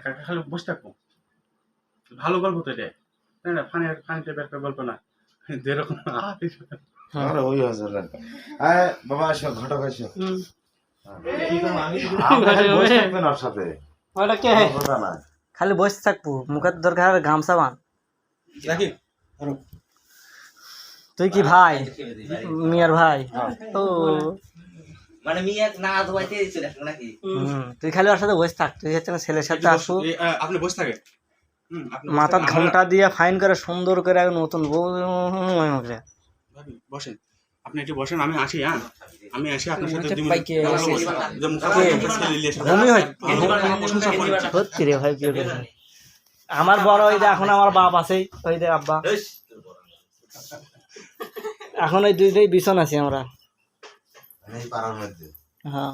কাকা খালি বসে থাকবো, ভালো গল্প তো এটা, তাই না? ফানি ফানি টাইপের একটা গল্প না, যেরকম ওই হাজার বাবা আসো ঘটক আসো খালি বসে থাকবো, মুখের দরকার গামছা বান। তুই কি ভাই মিয়ার ভাই? ও মানে মিয়া না ধোয়াইতে চলে আসবো নাকি? তুই খালি ওর সাথে বসে থাক, তুই হচ্ছে না ছেলের সাথে আসবো, আপনি বসে থাকেন, মাথার ঘন্টা দিয়ে ফাইন করে সুন্দর করে নতুন বউ বসেন, আপনি একটু বসেন, আমি আসি। হ্যাঁ আমি আসি আপনার সাথে সত্যি রে ভাই। আমার বড় ওই যে এখন আমার বাপ আছে, ওই যে আব্বা, এখন ওই দুইটাই বিছন আছি আমরা। হ্যাঁ